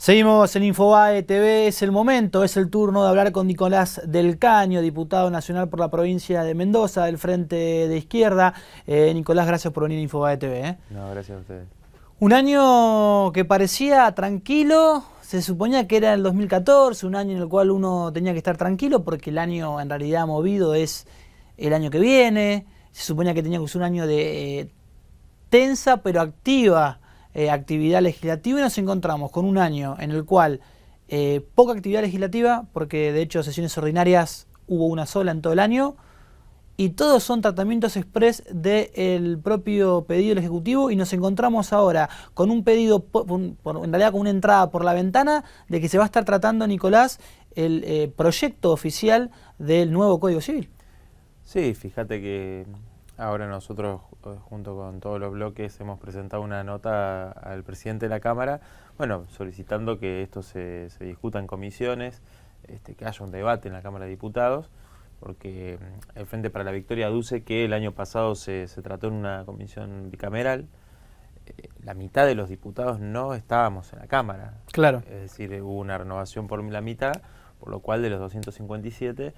Seguimos en Infobae TV, es el momento, es el turno de hablar con Nicolás del Caño, diputado nacional por la provincia de Mendoza, del Frente de Izquierda. Nicolás, gracias por venir a Infobae TV. No, gracias a ustedes. Un año que parecía tranquilo, se suponía que era el 2014, un año en el cual uno tenía que estar tranquilo porque el año en realidad movido es el año que viene. Se suponía que tenía que ser un año de tensa pero activa actividad legislativa, y nos encontramos con un año en el cual poca actividad legislativa, porque de hecho sesiones ordinarias hubo una sola en todo el año, y todos son tratamientos express del propio pedido del Ejecutivo, y nos encontramos ahora con un pedido, en realidad con una entrada por la ventana, de que se va a estar tratando, Nicolás, el proyecto oficial del nuevo Código Civil. Sí, fíjate que ahora nosotros, junto con todos los bloques, hemos presentado una nota al presidente de la Cámara, bueno, solicitando que esto se discuta en comisiones, que haya un debate en la Cámara de Diputados, porque el Frente para la Victoria aduce que el año pasado se trató en una comisión bicameral. La mitad de los diputados no estábamos en la Cámara. Claro. Es decir, hubo una renovación por la mitad, por lo cual de los 257,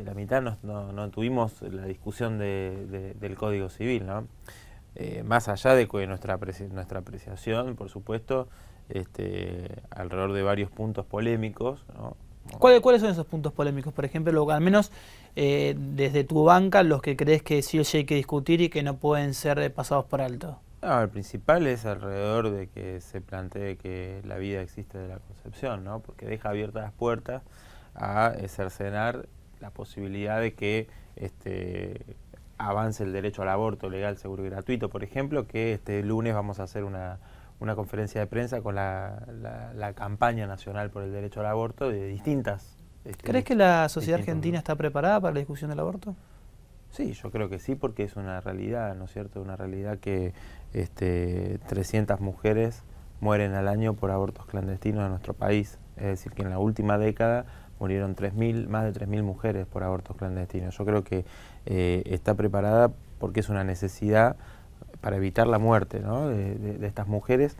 la mitad no tuvimos la discusión del Código Civil, ¿no? Más allá de que nuestra apreciación, por supuesto, alrededor de varios puntos polémicos, ¿no? ¿Cuáles son esos puntos polémicos? Por ejemplo, al menos desde tu banca, los que crees que sí o sí hay que discutir y que no pueden ser pasados por alto. No, el principal es alrededor de que se plantee que la vida existe de la concepción, ¿no? Porque deja abiertas las puertas a cercenar la posibilidad de que avance el derecho al aborto legal, seguro y gratuito. Por ejemplo, que este lunes vamos a hacer una conferencia de prensa con la campaña nacional por el derecho al aborto de distintas... ¿Crees que la sociedad argentina está preparada para la discusión del aborto? Sí, yo creo que sí, porque es una realidad, ¿no es cierto? Una realidad que 300 mujeres mueren al año por abortos clandestinos en nuestro país. Es decir, que en la última década murieron más de 3.000 mujeres por abortos clandestinos. Yo creo que está preparada porque es una necesidad para evitar la muerte, ¿no? de estas mujeres,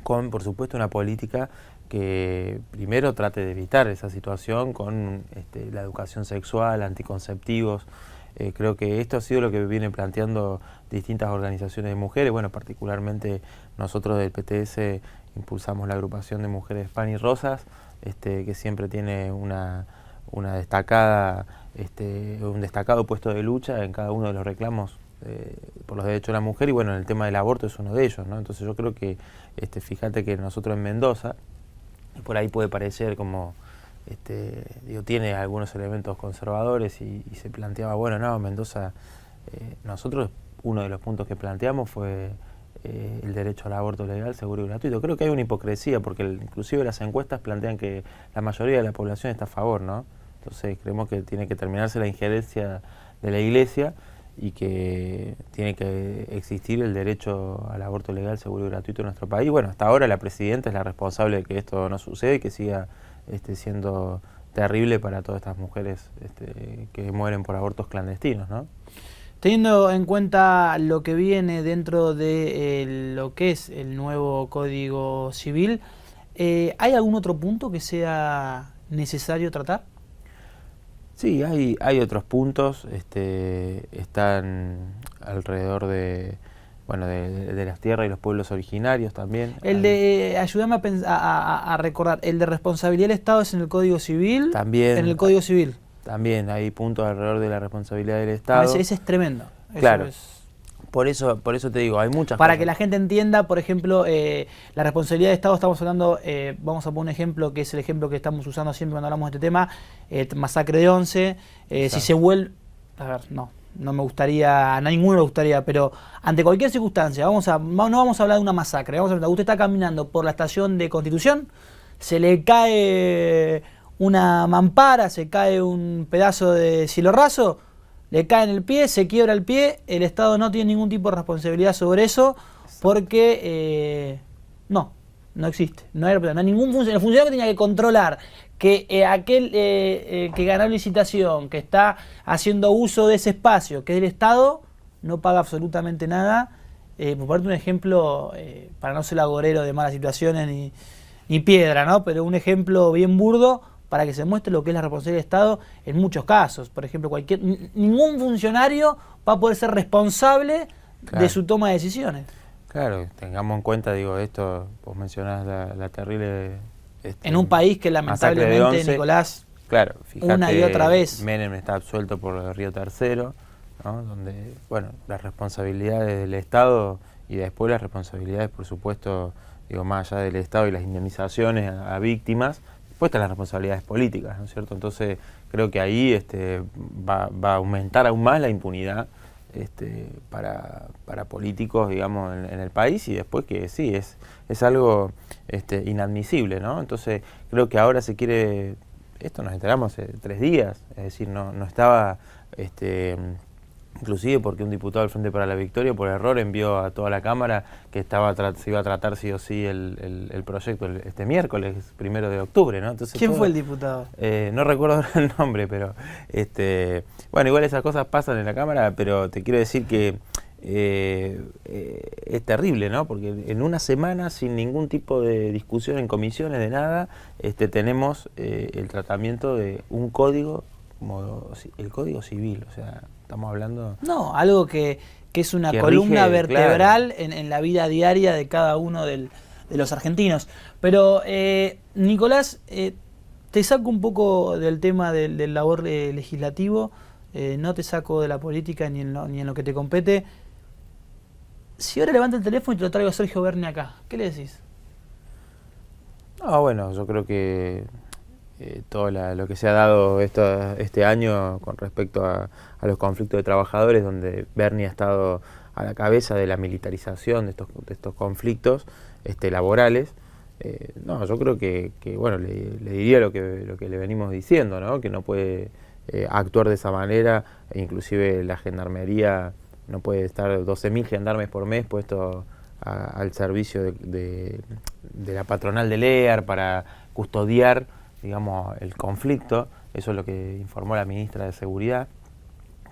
con, por supuesto, una política que primero trate de evitar esa situación con la educación sexual, anticonceptivos. Creo que esto ha sido lo que vienen planteando distintas organizaciones de mujeres. Bueno, particularmente nosotros del PTS impulsamos la agrupación de mujeres Pan y Rosas, que siempre tiene un destacado puesto de lucha en cada uno de los reclamos por los derechos de la mujer, y bueno, en el tema del aborto es uno de ellos, ¿no? Entonces yo creo que, fíjate que nosotros en Mendoza, por ahí puede parecer como, tiene algunos elementos conservadores y se planteaba, bueno, no, Mendoza, nosotros uno de los puntos que planteamos fue el derecho al aborto legal, seguro y gratuito. Creo que hay una hipocresía, porque inclusive las encuestas plantean que la mayoría de la población está a favor, ¿no? Entonces creemos que tiene que terminarse la injerencia de la Iglesia y que tiene que existir el derecho al aborto legal, seguro y gratuito en nuestro país. Bueno, hasta ahora la presidenta es la responsable de que esto no suceda y que siga siendo terrible para todas estas mujeres que mueren por abortos clandestinos, ¿no? Teniendo en cuenta lo que viene dentro de lo que es el nuevo Código Civil, ¿hay algún otro punto que sea necesario tratar? Sí, hay otros puntos, están alrededor de las tierras y los pueblos originarios también. El de, ayúdame a recordar, el de responsabilidad del Estado es en el Código Civil. También. En el Código Civil. También hay puntos alrededor de la responsabilidad del Estado. Ese es tremendo. Claro. Eso es... Por eso te digo, hay muchas Para cosas. que la gente entienda, por ejemplo, la responsabilidad del Estado, estamos hablando, vamos a poner un ejemplo que es el ejemplo que estamos usando siempre cuando hablamos de este tema, masacre de Once, si se vuelve, a ver, no me gustaría, a ninguno le gustaría, pero ante cualquier circunstancia, no vamos a hablar de una masacre, usted está caminando por la estación de Constitución, se le cae una mampara, se cae un pedazo de cielo raso, le cae en el pie, se quiebra el pie, el Estado no tiene ningún tipo de responsabilidad sobre eso, porque no existe, no hay ningún funcionario. El funcionario que tenía que controlar que aquel que ganó licitación, que está haciendo uso de ese espacio, que es del Estado, no paga absolutamente nada. Por ponerte un ejemplo, para no ser agorero de malas situaciones ni piedra, ¿no? Pero un ejemplo bien burdo para que se muestre lo que es la responsabilidad del Estado en muchos casos. Por ejemplo, ningún funcionario va a poder ser responsable de su toma de decisiones. Claro, tengamos en cuenta, digo, esto, vos mencionás la terrible... en un país que lamentablemente, Nicolás, claro, fíjate, una y otra vez... Menem está absuelto por el Río Tercero, ¿no? Donde, bueno, las responsabilidades del Estado y después las responsabilidades, por supuesto, digo, más allá del Estado y las indemnizaciones a víctimas, después están las responsabilidades políticas, ¿no es cierto? Entonces, creo que ahí va a aumentar aún más la impunidad para políticos, digamos, en el país, y después que sí, es algo inadmisible, ¿no? Entonces, creo que ahora se quiere, esto nos enteramos hace 3 días, es decir, no estaba, inclusive porque un diputado del Frente para la Victoria por error envió a toda la Cámara que se iba a tratar sí o sí el proyecto este miércoles, 1 de octubre, ¿no? Entonces, ¿quién fue el diputado? No recuerdo ahora el nombre, pero bueno, igual esas cosas pasan en la Cámara, pero te quiero decir que es terrible, ¿no? Porque en una semana, sin ningún tipo de discusión en comisiones, de nada, tenemos el tratamiento de un código, como el Código Civil, o sea, estamos hablando... No, algo que es una columna rige, vertebral, claro, en la vida diaria de cada uno de los argentinos. Pero, Nicolás, te saco un poco del tema del labor legislativo, no te saco de la política ni en lo que te compete. Si ahora levanto el teléfono y te lo traigo a Sergio Berni acá, ¿qué le decís? No, bueno, yo creo que todo lo que se ha dado este año con respecto a los conflictos de trabajadores, donde Berni ha estado a la cabeza de la militarización de estos conflictos laborales, no, yo creo que bueno, le diría lo que le venimos diciendo, ¿no? Que no puede actuar de esa manera, e inclusive la gendarmería no puede estar 12.000 gendarmes por mes puestos al servicio de la patronal de LEAR para custodiar, digamos, el conflicto. Eso es lo que informó la ministra de Seguridad,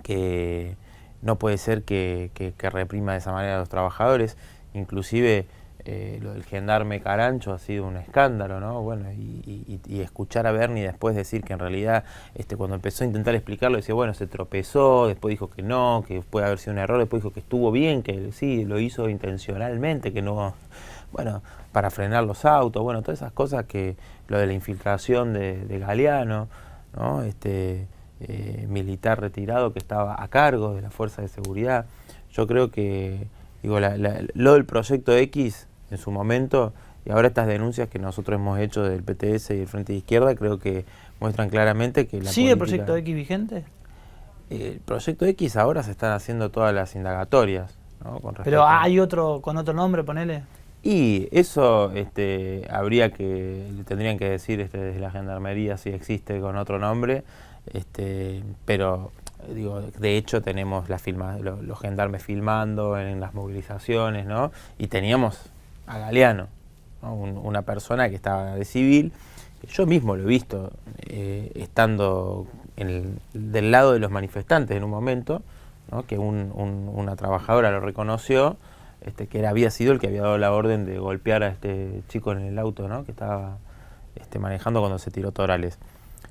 que no puede ser que reprima de esa manera a los trabajadores. Inclusive lo del gendarme Carancho ha sido un escándalo, ¿no? Bueno, y escuchar a Berni después decir que en realidad cuando empezó a intentar explicarlo decía, bueno, se tropezó, después dijo que no, que puede haber sido un error, después dijo que estuvo bien, que sí, lo hizo intencionalmente, que no, bueno, para frenar los autos, bueno, todas esas cosas, que lo de la infiltración de Galeano, ¿no? Militar retirado que estaba a cargo de la fuerza de seguridad. Yo creo que, digo, lo del proyecto X en su momento, y ahora estas denuncias que nosotros hemos hecho del PTS y del Frente de Izquierda, creo que muestran claramente que la ¿sigue el política... proyecto X vigente? El proyecto X ahora se están haciendo todas las indagatorias, ¿no? Pero hay otro con otro nombre, ponele. Y eso tendrían que decir desde la Gendarmería si existe con otro nombre, pero digo, de hecho tenemos los gendarmes filmando en las movilizaciones, ¿no? Y teníamos a Galeano, ¿no? Una persona que estaba de civil, que yo mismo lo he visto estando del lado de los manifestantes en un momento, ¿no? Que una trabajadora lo reconoció, que había sido el que había dado la orden de golpear a este chico en el auto, ¿no? Que estaba manejando cuando se tiró Torales.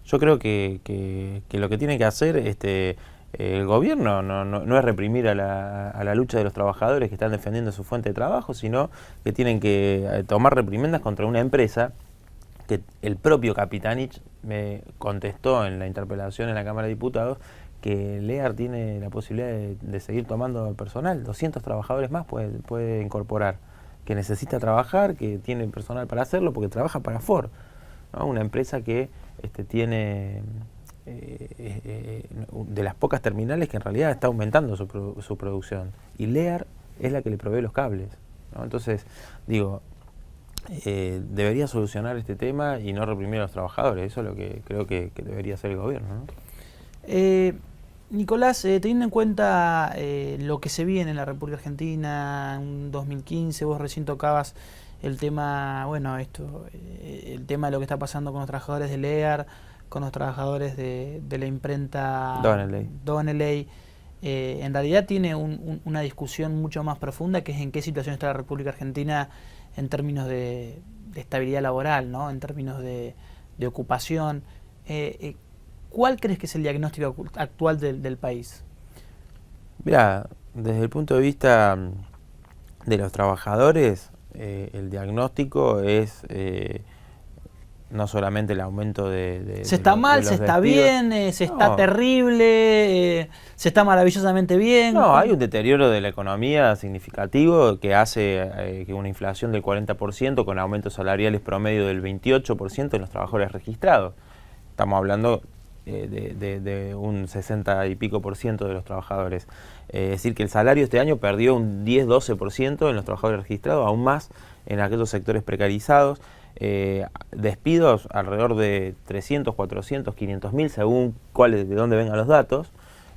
Yo creo que lo que tiene que hacer el gobierno no es reprimir a la lucha de los trabajadores que están defendiendo su fuente de trabajo, sino que tienen que tomar reprimendas contra una empresa que el propio Capitanich me contestó en la interpelación en la Cámara de Diputados, que LEAR tiene la posibilidad de seguir tomando personal, 200 trabajadores más puede incorporar, que necesita trabajar, que tiene personal para hacerlo, porque trabaja para Ford, ¿no? Una empresa que tiene de las pocas terminales que en realidad está aumentando su producción, y LEAR es la que le provee los cables, ¿no? Entonces, digo, debería solucionar este tema y no reprimir a los trabajadores. Eso es lo que creo que debería hacer el gobierno, ¿no? Nicolás, teniendo en cuenta lo que se viene en la República Argentina en 2015, vos recién tocabas el tema, bueno, el tema de lo que está pasando con los trabajadores de LEAR, con los trabajadores de la imprenta Donnelley. Donnelley. en realidad tiene una discusión mucho más profunda, que es en qué situación está la República Argentina en términos de estabilidad laboral, ¿no? En términos de ocupación. ¿Cuál crees que es el diagnóstico actual del país? Mira, desde el punto de vista de los trabajadores, el diagnóstico es no solamente el aumento de ¿Se está mal, de se los está despidos. bien, se está terrible, se está maravillosamente bien? No, hay un deterioro de la economía significativo que hace que una inflación del 40% con aumentos salariales promedio del 28% en los trabajadores registrados. Estamos hablando de un 60 y pico por ciento de los trabajadores. Es decir, que el salario este año perdió un 10-12% en los trabajadores registrados, aún más en aquellos sectores precarizados. Despidos alrededor de 300, 400, 500 mil, según de dónde vengan los datos.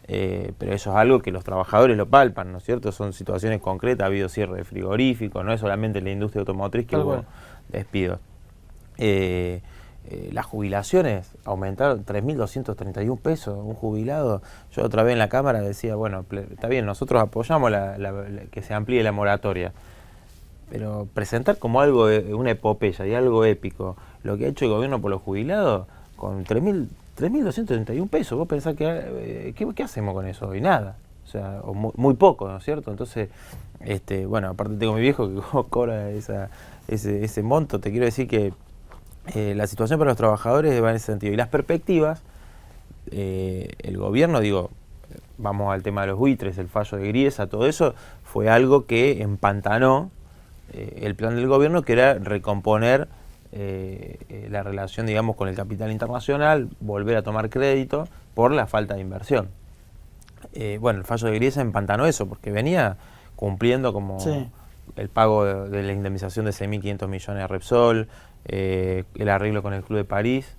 Pero eso es algo que los trabajadores lo palpan, ¿no es cierto? Son situaciones concretas, ha habido cierre de frigoríficos, no es solamente en la industria automotriz que hubo despidos. Las jubilaciones aumentaron 3.231 pesos, un jubilado. Yo otra vez en la Cámara decía, bueno, está bien, nosotros apoyamos que se amplíe la moratoria, pero presentar como algo, una epopeya y algo épico, lo que ha hecho el gobierno por los jubilados, con 3.231 pesos, vos pensás que, ¿qué hacemos con eso? Y nada, o sea, muy poco, ¿no es cierto? Entonces, bueno, aparte tengo mi viejo que cobra ese monto, te quiero decir que la situación para los trabajadores va en ese sentido. Y las perspectivas, el gobierno, vamos al tema de los buitres, el fallo de Griesa, todo eso fue algo que empantanó el plan del gobierno, que era recomponer la relación, digamos, con el capital internacional, volver a tomar crédito por la falta de inversión. Bueno, el fallo de Griesa empantanó eso, porque venía cumpliendo como el pago de la indemnización de 6.500 millones a Repsol, el arreglo con el Club de París,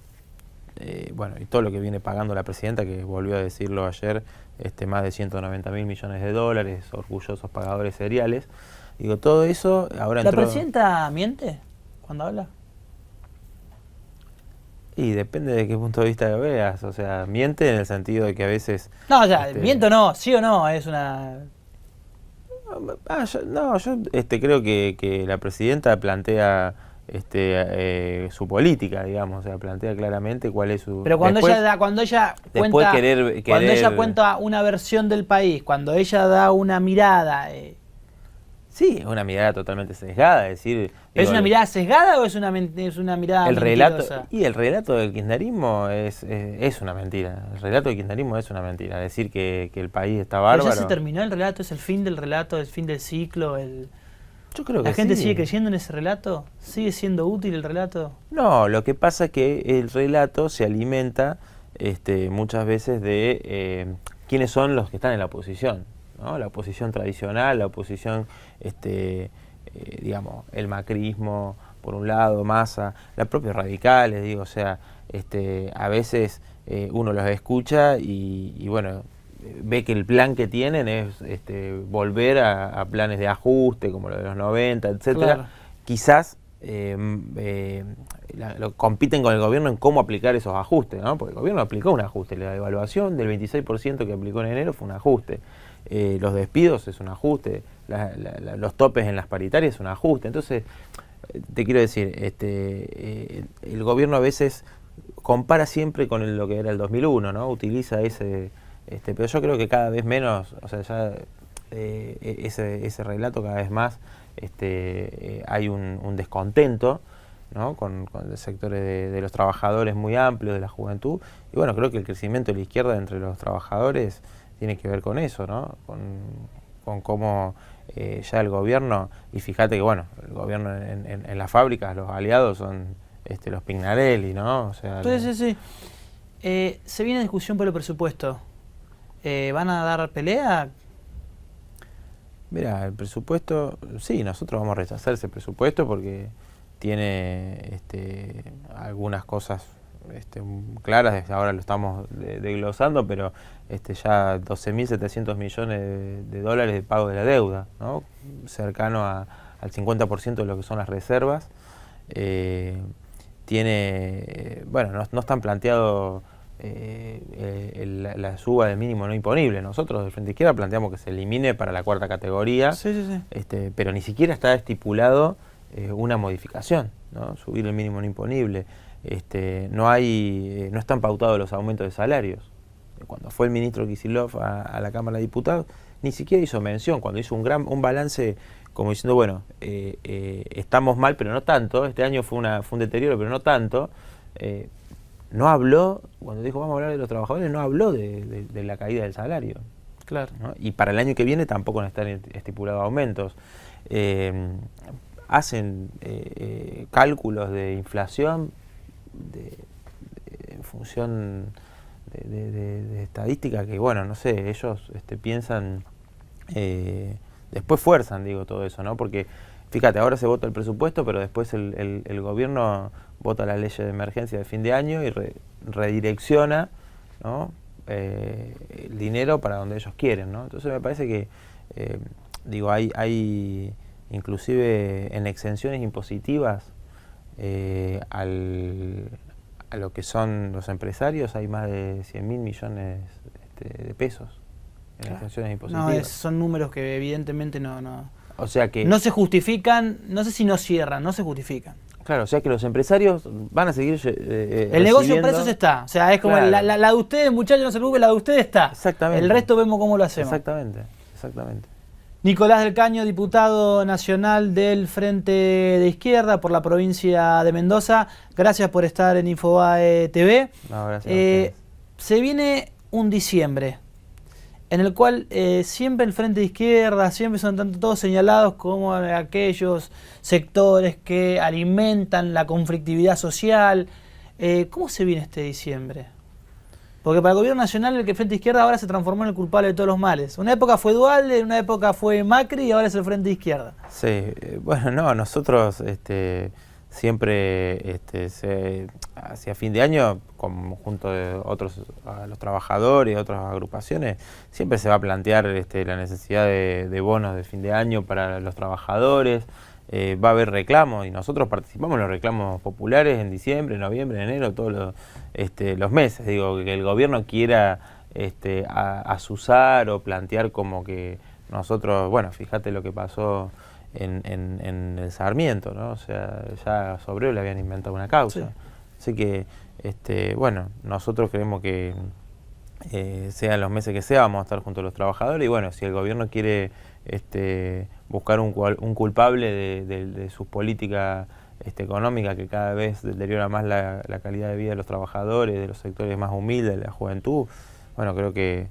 bueno, y todo lo que viene pagando la presidenta, que volvió a decirlo ayer, más de 190.000 millones de dólares, orgullosos pagadores seriales. Todo eso ahora ¿La presidenta miente cuando habla? Y depende de qué punto de vista lo veas, o sea, miente en el sentido de que a veces... No, o sea, miento no, sí o no, es una... yo creo que la presidenta plantea su política, digamos, o sea, plantea claramente cuál es su... Pero cuando ella cuenta una versión del país, cuando ella da una mirada... Sí, es una mirada totalmente sesgada, es decir... ¿Es una mirada sesgada o es una mirada mentirosa? El relato del kirchnerismo es una mentira. El relato del kirchnerismo es una mentira. Decir que el país está bárbaro... ¿Pero ya se terminó el relato? ¿Es el fin del relato, el fin del ciclo? Yo creo que ¿La gente sigue creyendo en ese relato? ¿Sigue siendo útil el relato? No, lo que pasa es que el relato se alimenta muchas veces de quiénes son los que están en la oposición, ¿no? La oposición tradicional, la oposición, digamos, el macrismo, por un lado, Massa, los propios radicales, o sea, a veces uno los escucha y bueno, ve que el plan que tienen es volver a planes de ajuste, como lo de los 90, etcétera. Claro. Quizás compiten con el gobierno en cómo aplicar esos ajustes, ¿no? Porque el gobierno aplicó un ajuste, la devaluación del 26% que aplicó en enero fue un ajuste. Los despidos es un ajuste, los topes en las paritarias es un ajuste. Entonces, te quiero decir, el gobierno a veces compara siempre con lo que era el 2001, ¿no? Utiliza pero yo creo que cada vez menos, o sea, ya ese relato cada vez más, hay un descontento, ¿no? con el sector de los trabajadores muy amplio, de la juventud, y bueno, creo que el crecimiento de la izquierda entre los trabajadores tiene que ver con eso, ¿no? Con cómo ya el gobierno, y fíjate que bueno, el gobierno en las fábricas, los aliados son los Pignarelli, ¿no? O sea, sí. Se viene discusión por el presupuesto. ¿Van a dar pelea? Mira, el presupuesto, sí, nosotros vamos a rechazar ese presupuesto porque tiene algunas cosas claras, ahora lo estamos desglosando, pero ya 12.700 millones de dólares de pago de la deuda, ¿no? Cercano al 50% de lo que son las reservas. Bueno, no están planteados la suba del mínimo no imponible. Nosotros del Frente Izquierda planteamos que se elimine para la cuarta categoría, pero ni siquiera está estipulado una modificación, ¿no? Subir el mínimo no imponible. No están pautados los aumentos de salarios. Cuando fue el ministro Kicillof a la Cámara de Diputados, ni siquiera hizo mención, cuando hizo un balance como diciendo, bueno, estamos mal, pero no tanto, este año fue un deterioro, pero no tanto. No habló, cuando dijo vamos a hablar de los trabajadores, no habló de la caída del salario. Claro. ¿No? Y para el año que viene tampoco no están estipulados aumentos. Hacen cálculos de inflación en función de estadística que, bueno, no sé, ellos piensan, después fuerzan, digo, todo eso, ¿no? Porque, fíjate, ahora se vota el presupuesto, pero después el gobierno vota la ley de emergencia de fin de año y redirecciona, ¿no? El dinero para donde ellos quieren, ¿no? Entonces me parece que, digo, hay inclusive en exenciones impositivas a lo que son los empresarios, hay más de 100.000 millones de pesos en exenciones impositivas. No, son números que evidentemente no. O sea que no se justifican, no sé si no cierran, no se justifican. Claro, o sea que los empresarios van a seguir el negocio en precios está, o sea, es como claro. la de ustedes, muchachos, no se preocupen, la de ustedes está. Exactamente. El resto vemos cómo lo hacemos. Exactamente. Nicolás del Caño, diputado nacional del Frente de Izquierda por la provincia de Mendoza, gracias por estar en Infobae TV. No, gracias. Se viene un diciembre en el cual siempre el Frente de Izquierda, siempre son tanto todos señalados como aquellos sectores que alimentan la conflictividad social. ¿Cómo se viene este diciembre? Porque para el gobierno nacional el Frente de Izquierda ahora se transformó en el culpable de todos los males. Una época fue Duhalde, una época fue Macri y ahora es el Frente de Izquierda. Sí, bueno, no, nosotros siempre hacia fin de año, como junto de otros, a los trabajadores y otras agrupaciones, siempre se va a plantear la necesidad de bonos de fin de año para los trabajadores. Va a haber reclamos y nosotros participamos en los reclamos populares en diciembre, noviembre, enero, todos los meses. Digo, que el gobierno quiera asusar o plantear como que nosotros, bueno, fíjate lo que pasó en el Sarmiento, ¿no? O sea, ya a Sobrero le habían inventado una causa. Sí. Así que, bueno, nosotros creemos que sean los meses que sea, vamos a estar junto a los trabajadores y bueno, si el gobierno quiere buscar un culpable de sus políticas económicas que cada vez deteriora más la calidad de vida de los trabajadores, de los sectores más humildes, de la juventud, bueno, creo que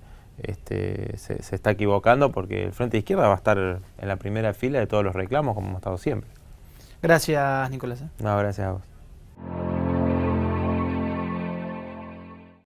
se está equivocando porque el Frente de Izquierda va a estar en la primera fila de todos los reclamos como hemos estado siempre. Gracias, Nicolás. No, gracias a vos.